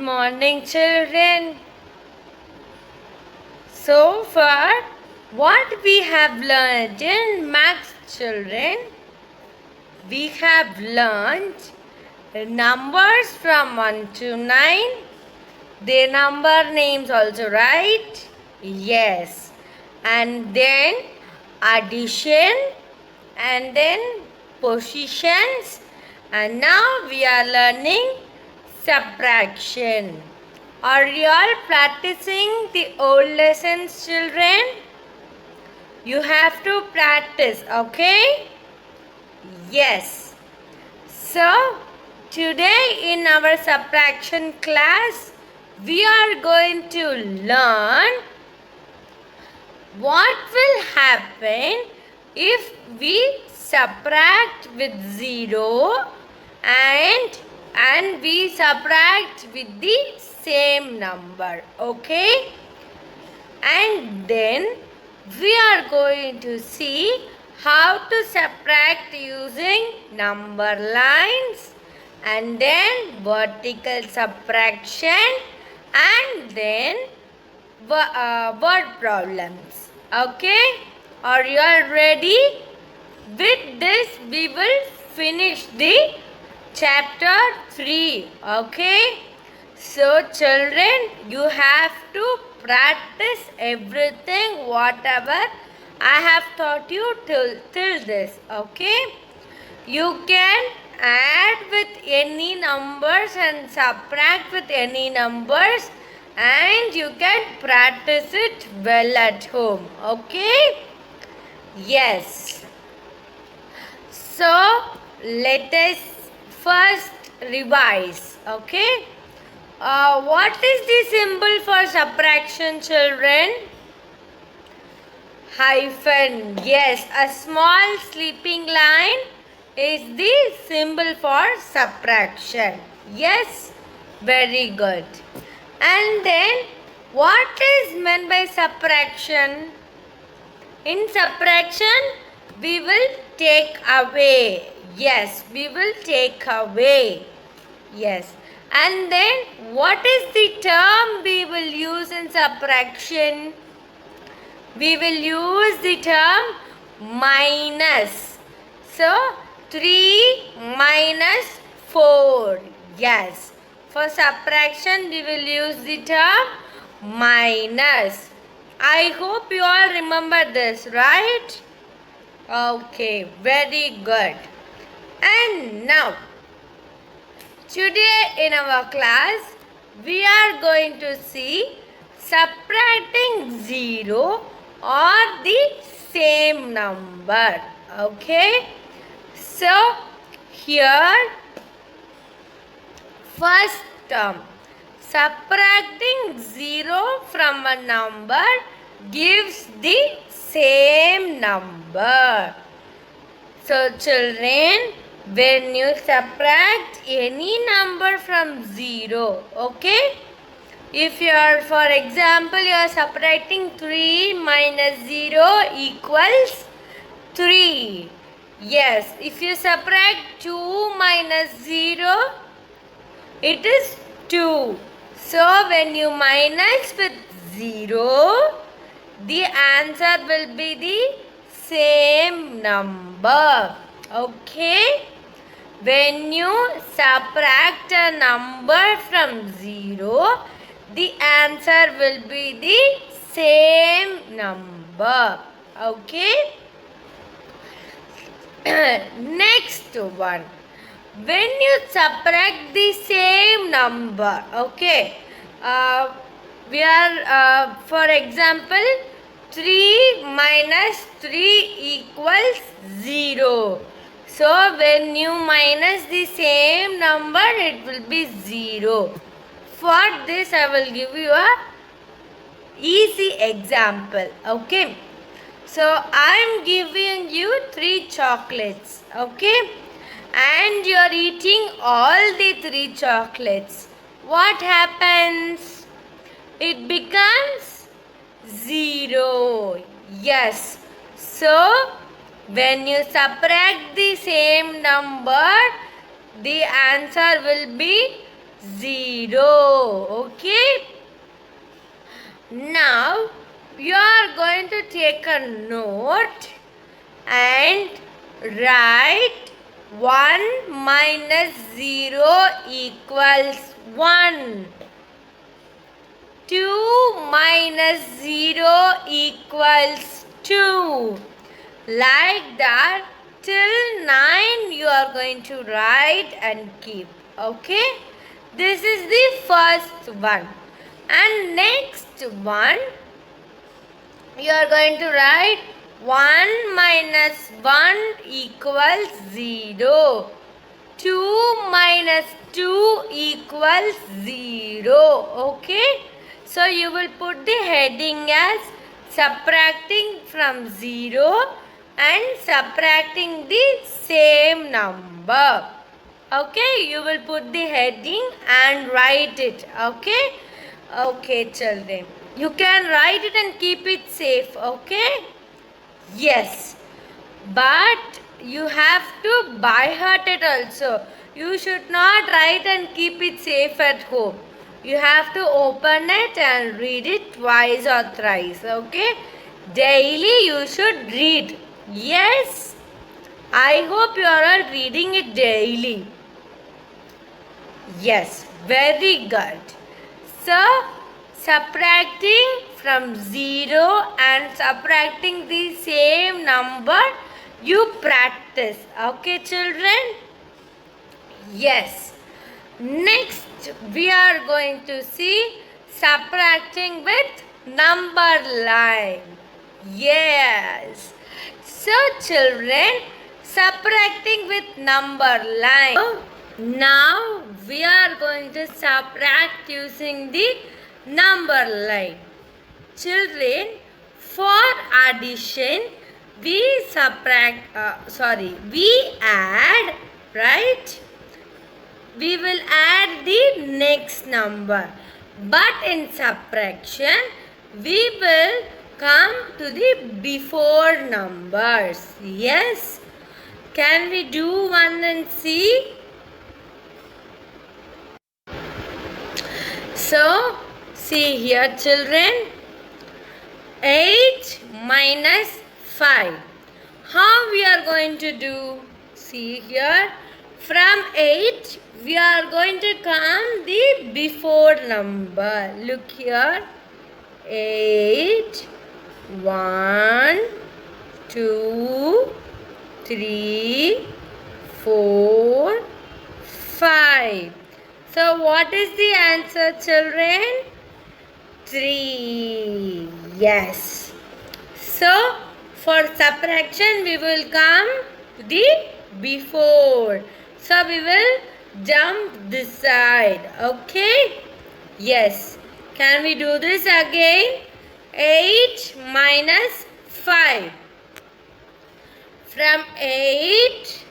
morning, children. So far, what we have learned in maths, children, we have learned numbers from 1 to 9. Their number names also, right? Yes. And then addition, and then positions, and now we are learning subtraction. Are you all practicing the old lessons, children? You have to practice, okay? Yes. So, today in our subtraction class, we are going to learn what will happen if we subtract with 0 and we subtract with the same number, okay? And then we are going to see how to subtract using number lines, and then vertical subtraction, and then word problems. Okay? Are you all ready? With this we will finish the chapter 3. Okay? So children, you have to practice everything whatever I have taught you till this. Okay? You can add with any numbers and subtract with any numbers, and you can practice it well at home. Okay? Yes. So let us first revise. Okay? What is the symbol for subtraction, children? Hyphen. Yes, a small sleeping line is the symbol for subtraction. Yes, very good. And then, what is meant by subtraction? In subtraction, we will take away. Yes, we will take away. Yes. And then, what is the term we will use in subtraction? We will use the term minus. So, 3 minus 4. Yes. For subtraction, we will use the term minus. I hope you all remember this, right? Okay, very good. And now, today in our class, we are going to see subtracting 0 or the same number. Okay? So, here, first term, subtracting 0 from a number gives the same number. So, children, when you subtract any number from 0, okay? If you are, for example, you are subtracting 3 minus 0 equals 3. Yes, if you subtract 2 minus 0, it is 2. So, when you minus with 0, the answer will be the same number. Okay? When you subtract a number from 0, the answer will be the same number. Okay? Next one. When you subtract the same number, okay? We are, for example, 3 minus 3 equals 0. So, when you minus the same number, it will be 0. For this, I will give you a easy example. Okay. So, I am giving you 3 chocolates. Okay. And you are eating all the 3 chocolates. What happens? It becomes 0. Yes. So, when you subtract the same number, the answer will be 0. Okay. Now you are going to take a note and write 1 minus 0 equals 1. 2 minus 0 equals 2. Like that, till 9 you are going to write and keep. Okay? This is the first one. And next one, you are going to write 1 minus 1 equals 0. 2 minus 2 equals 0. Okay? So you will put the heading as subtracting from 0 and subtracting the same number. Okay? You will put the heading and write it. Okay? Okay, children. You can write it and keep it safe. Okay? Yes. But you have to by heart it also. You should not write and keep it safe at home. You have to open it and read it twice or thrice. Okay? Daily you should read. Yes. I hope you are all reading it daily. Yes. Very good. So, subtracting from 0 and subtracting the same number, you practice. Okay, children? Yes. Next, we are going to see subtracting with number line. Yes. So, children, subtracting with number line. Now, we are going to subtract using the number line. Children, for addition, we add, right? We will add the next number. But in subtraction, we will come to the before numbers. Yes? Can we do one and see? So, see here, children. 8 minus 5. How we are going to do? See here. From 8, we are going to come the before number. Look here. 8, 1, 2, 3, 4, 5. So what is the answer, children? 3. Yes. So for subtraction we will come the before. So we will jump this side. Okay? Yes. Can we do this again? 8 minus 5. From 8,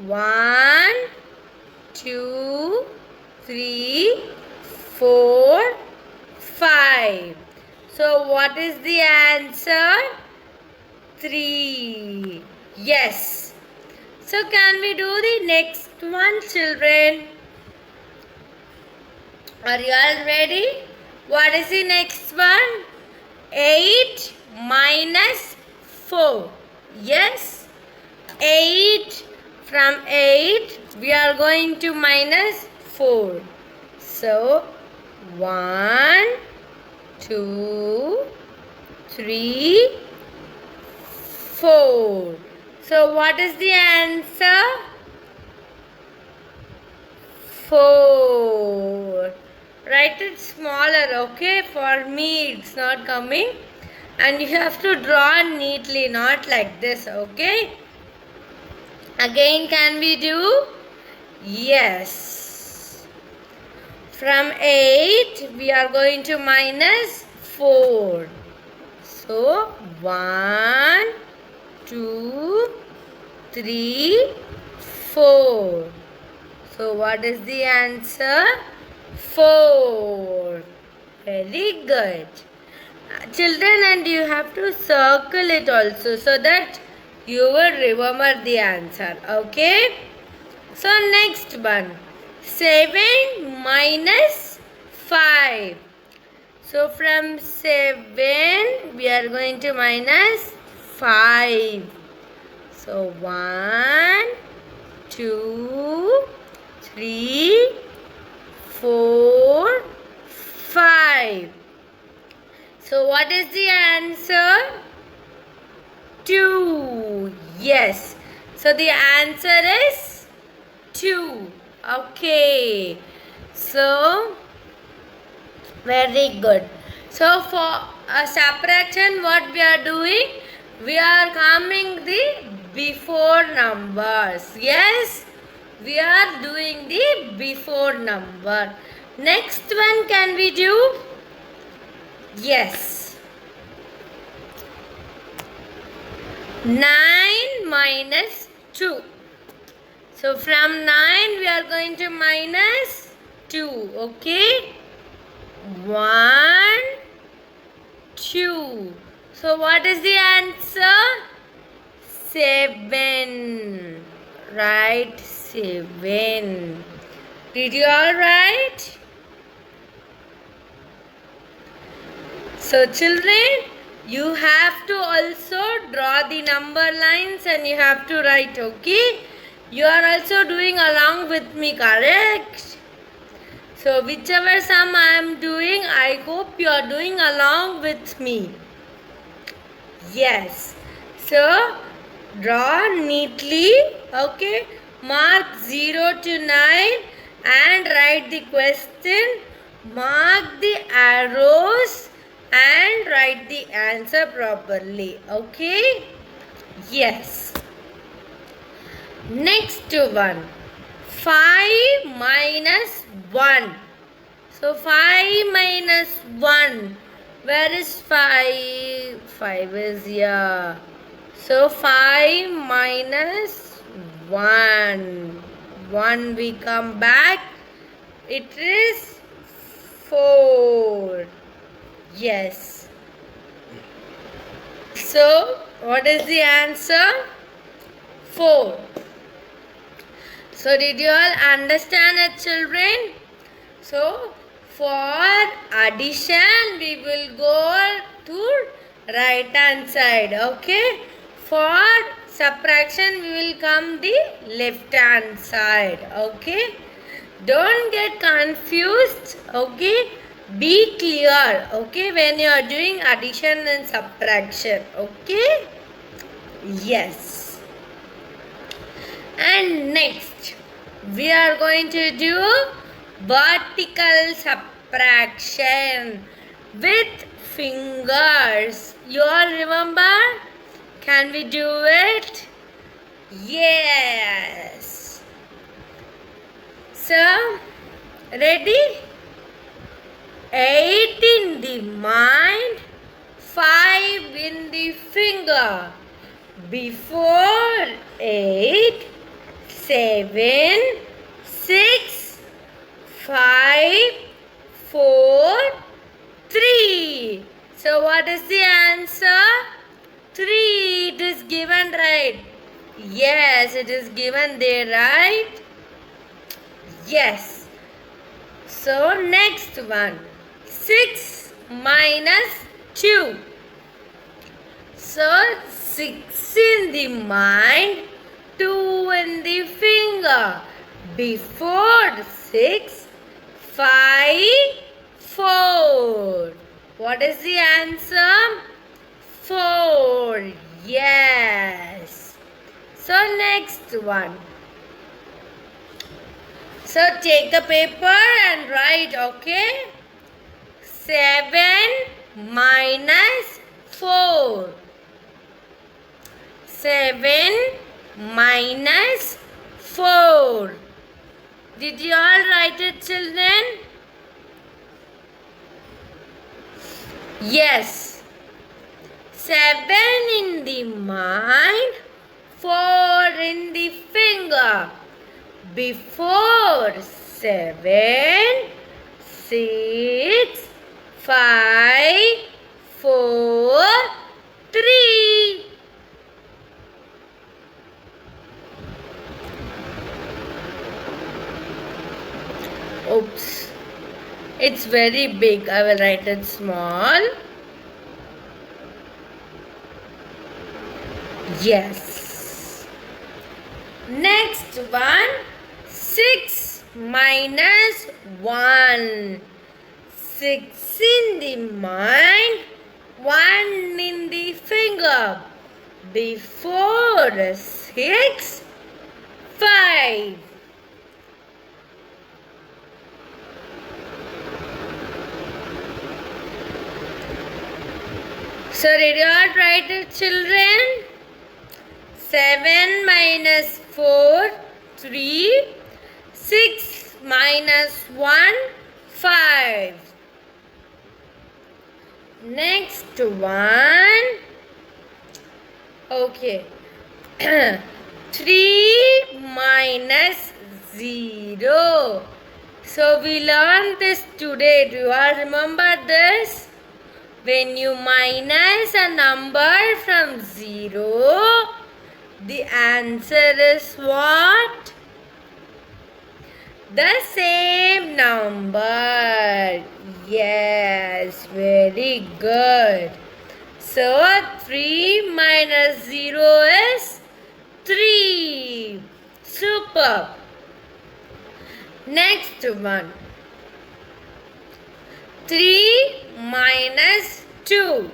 1, 2, 3, 4, 5. So what is the answer? 3. Yes. So can we do the next one, children? Are you all ready? What is the next one? 8 minus 4. Yes. 8. From 8, we are going to minus 4. So, 1, 2, 3, 4. So, what is the answer? 4. Write it smaller, okay? For me, it's not coming. And you have to draw neatly, not like this, okay? Again, can we do? Yes. From 8, we are going to minus 4. So, 1, 2, 3, 4. So, what is the answer? 4. Very good. Children, and you have to circle it also so that you will remember the answer. Okay? So, next one. 7 minus 5. So from 7 we are going to minus 5. So 1, 2, 3, 4, 5. So what is the answer? 2. Yes. So the answer is 2. Okay. So very good. So for a subtraction, what we are doing? We are coming the before numbers. Yes. We are doing the before number. Next one can we do? Yes. 9 minus 2. So from 9 we are going to minus 2. Okay. 1, 2. So what is the answer? 7. Right, 7. Did you all write? So children, you have to also draw the number lines and you have to write, okay? You are also doing along with me, correct? So whichever sum I am doing, I hope you are doing along with me. Yes. So draw neatly, okay? Mark 0 to 9 and write the question. Mark the arrows and write the answer properly, okay? Yes. Next one. 5 minus 1. So 5 minus 1. Where is 5? 5 is here. So 5 minus 1. 1 we come back. It is 4. Yes. So what is the answer? 4. So did you all understand it, children? So for addition we will go to right hand side, okay? For subtraction we will come the left hand side, okay? Don't get confused, okay? Be clear, okay, when you are doing addition and subtraction, okay? Yes. And next, we are going to do vertical subtraction with fingers. You all remember? Can we do it? Yes. So, ready? 8 in the mind, 5 in the finger. Before 8, 7, 6, 5, 4, 3. So what is the answer? 3. It is given, right? Yes, it is given there, right? Yes. So next one. 6 minus 2. So 6 in the mind, 2 in the finger. Before 6, 5, 4. What is the answer? 4. Yes. So next one. So take the paper and write, okay? 7 minus 4. 7 minus 4. Did you all write it, children? Yes. 7 in the mind, 4 in the finger. Before 7, 6, 5, 4, 3. Oops. It's very big. I will write it small. Yes. Next one. 6 minus 1. 6 in the mind, 1 in the finger. Before 6, 5. So did you all write it, children? 7 minus 4, 3. 6 minus 1, 5. Next one. Okay. 3 minus 0. So we learned this today. Do you all remember this? When you minus a number from 0, the answer is what? The same number. Yes, very good. So 3 minus 0 is 3. Super. Next one. 3 minus 2.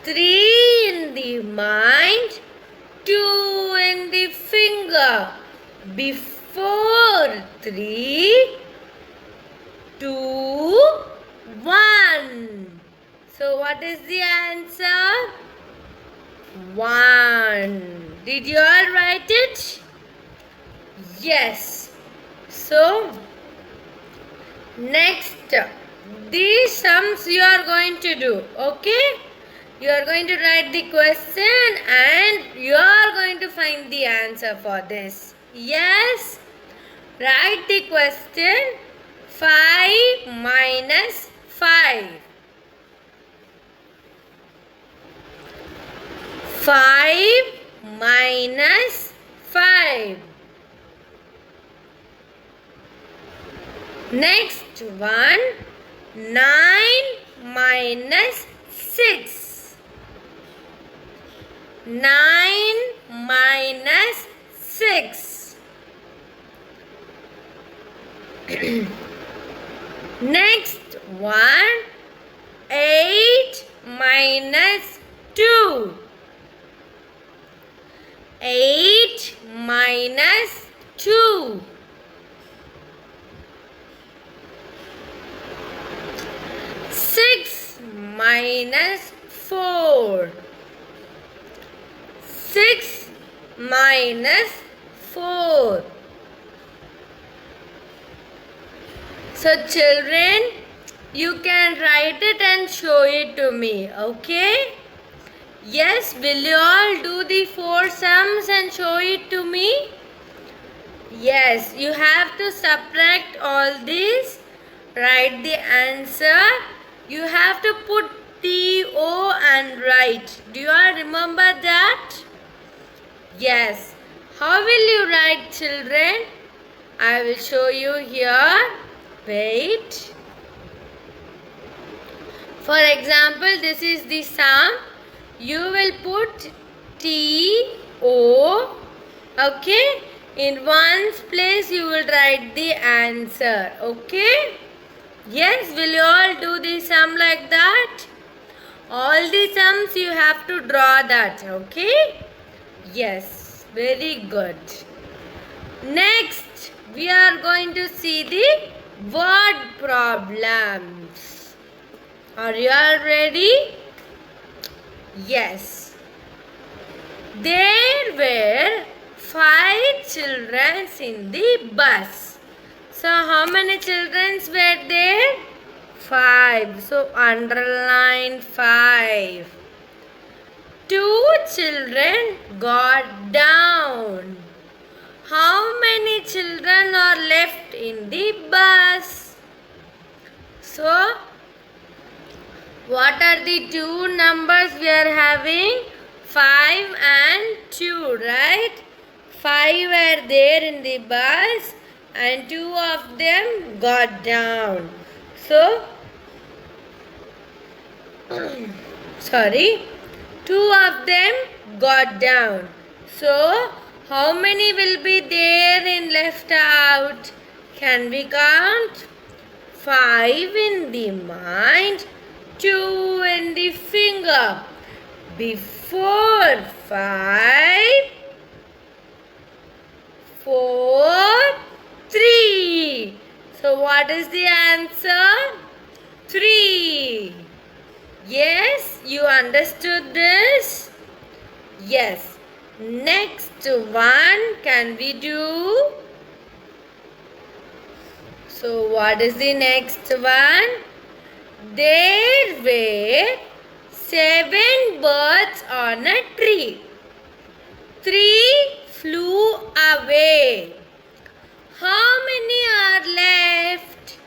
3 in the mind, 2 in the finger. Before 3, 2, 1. So what is the answer? 1. Did you all write it? Yes. So next, these sums you are going to do. Okay? You are going to write the question and you are going to find the answer for this. Yes? Write the question. 5 minus 5. 5 minus 5. Next one. 9 minus 6. 9 minus 6. Next one. 8 minus 2. 8 minus 2. Six minus 4. 6 minus 4. So children, you can write it and show it to me, okay? Yes, will you all do the 4 sums and show it to me? Yes, you have to subtract all these, write the answer. You have to put TO and write. Do you all remember that? Yes. How will you write, children? I will show you here. Wait. For example, this is the sum. You will put TO. Okay. In one's place you will write the answer. Okay. Yes, will you all do the sum like that? All the sums you have to draw that. Okay. Yes. Very good. Next, we are going to see the word problems. Are you all ready? Yes. There were 5 children in the bus. So how many children were there? 5. So underline 5. 2 children got down. How many children are left in the bus? So what are the 2 numbers we are having? 5 and 2, right? 5 were there in the bus and two of them got down. So, sorry, two of them got down. So, how many will be there in left out? Can we count? 5 in the mind, 2 in the finger. Before 5, 4, 3. So what is the answer? 3. Yes, you understood this? Yes. Next one, can we do? So what is the next one? There were 7 birds on a tree. 3 flew away. How many are left?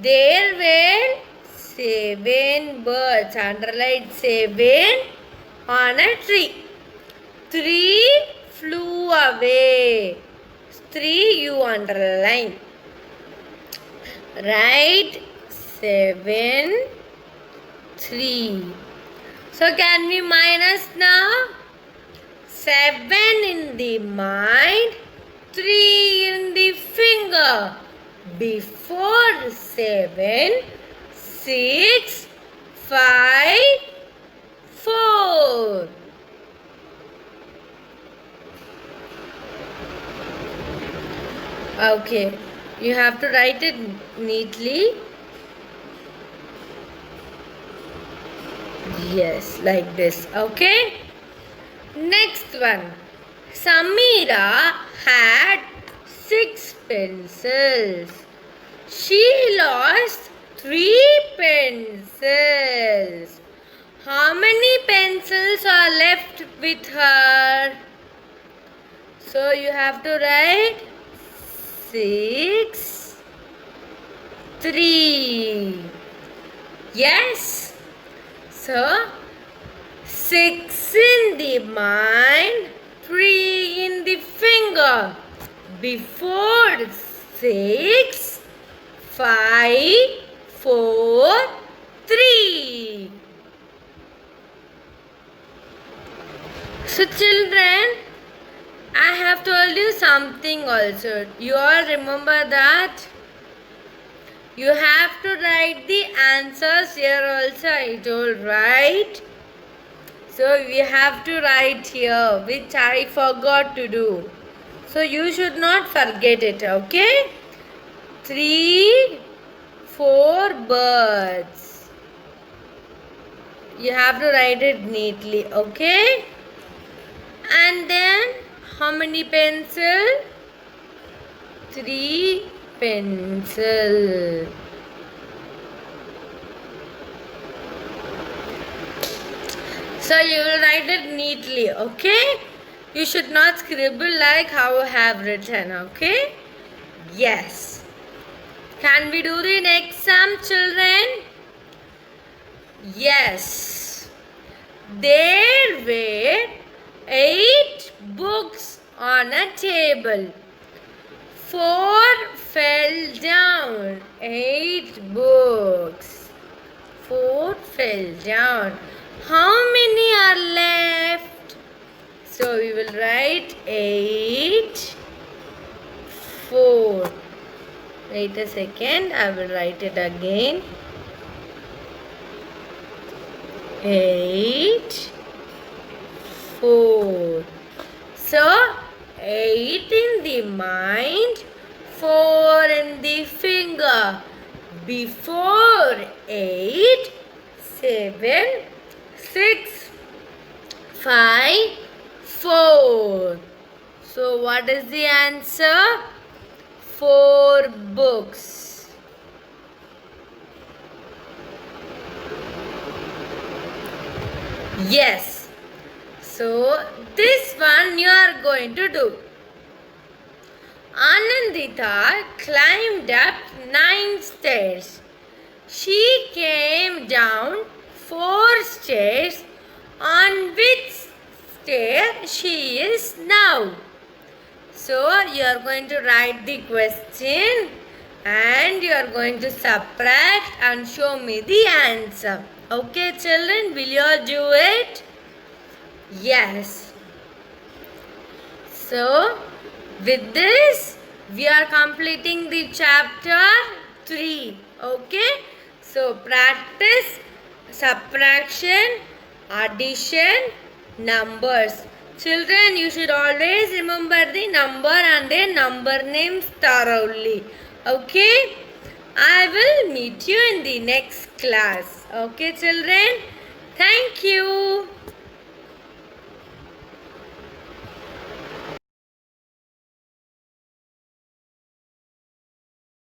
There were 7 birds. Underline 7 on a tree. 3 flew away. 3 you underline. Write 7, 3. So can we minus now? 7 in the mind, 3 in the finger. Before 7, 6, 5, 4. Okay, you have to write it neatly. Yes, like this. Okay. Next one. Samira had 6 pencils. She lost 3 pencils. How many pencils are left with her? So you have to write 6, 3. Yes. So 6 in the mind, 3 in the finger. Before 6, 5, 4, 3. So children, I have told you something also. You all remember that? You have to write the answers here also, I told, right? So we have to write here, which I forgot to do. So you should not forget it, okay? 3, 4 birds. You have to write it neatly, okay? And then, how many pencil? 3 pencil. So you will write it neatly, okay? You should not scribble like how I have written, okay? Yes. Can we do the next sum, children? Yes. There were 8 books on a table. 4 fell down. 8 books. 4 fell down. How many are left? So we will write 8, 4. Wait a second, I will write it again. 8, 4. So 8 in the mind, 4 in the finger. Before 8, 7, 6, 5, 4. So what is the answer? 4 books. Yes. So this one you are going to do. Anandita climbed up 9 stairs. She came down 4 stairs. On which stair she is now? So you are going to write the question and you are going to subtract and show me the answer. Okay, children, will you all do it? Yes. So, with this, we are completing the chapter 3. Okay? So, practice subtraction, addition, numbers. Children, you should always remember the number and their number names thoroughly. Okay? I will meet you in the next class. Okay, children? Thank you.